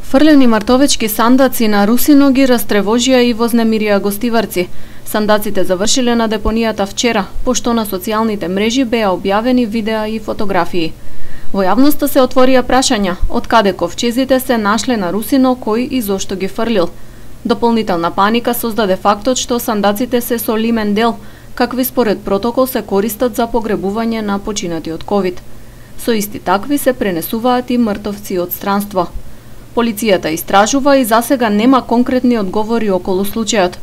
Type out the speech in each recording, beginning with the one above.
Фрлени мартовечки сандаци на Русино ги растревожија и вознемирија гостиварци. Сандаците завршиле на депонијата вчера, пошто на социјалните мрежи беа објавени видеа и фотографии. Во јавноста се отворија прашања од каде ковчезите се нашле на Русино, кој и зошто ги фрлил. Дополнителна паника создаде фактот што сандаците се со лимен дел, какви според протокол се користат за погребување на починати од ковид. Со исти такви се пренесуваат и мртовци од странство. Полицијата истражува и засега нема конкретни одговори околу случајот.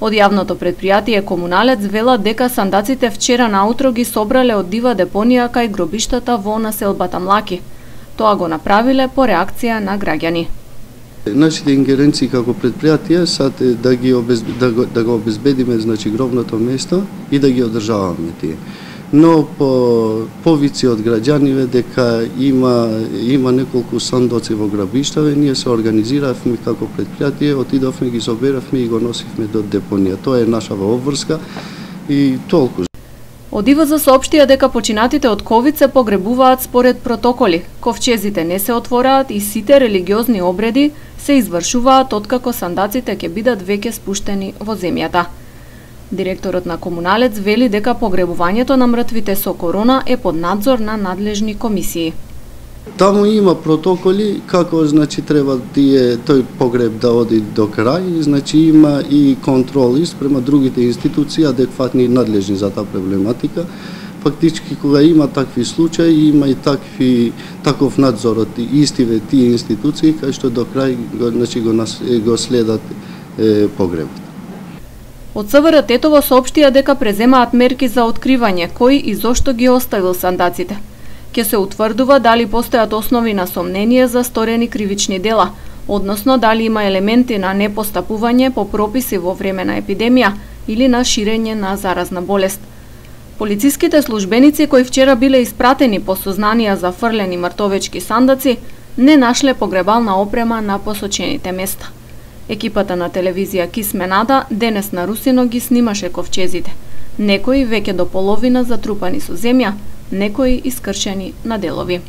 Од јавното предпријатие Комуналец велат дека сандаците вчера наутро ги собрале од дива депонија кај гробиштата во населбата Млаки. Тоа го направиле по реакција на граѓани. Нашите ингеренции како предпријатие се да го обезбедиме гробното место и да ги одржаваме тие. Но по повици од граѓаниве дека има неколку сандоци во грабиштаве, ние се организиравме како предпријатие, отидовме, ги соберавме и го носивме до депонија. Тоа е нашава обврска и толку. Од ИВЗ соопштија дека починатите од ковид се погребуваат според протоколи. Ковчезите не се отвораат и сите религиозни обреди се извршуваат откако сандаците ќе бидат веќе спуштени во земјата. Директорот на Комуналец вели дека погребувањето на мртвите со корона е под надзор на надлежни комисии. Таму има протоколи како треба тој погреб да оди до крај, има и контроли спрема другите институции адекватни и надлежни за таа проблематика. Фактички кога има такви случаи, има и таков надзор од истиве тие институции кај што до крај го следат погребот. Од СВР Тетово соопштија дека преземаат мерки за откривање кој и зошто ги оставил сандаците. Ќе се утврдува дали постојат основи на сомнение за сторени кривични дела, односно дали има елементи на непостапување по прописи во време на епидемија или на ширење на заразна болест. Полициските службеници кои вчера биле испратени по сознанија за фрлени мртовечки сандаци не нашле погребална опрема на посочените места. Екипата на телевизија Кисменада денес на Русино ги снимаше ковчезите. Некои веќе до половина затрупани со земја, некои искршени на делови.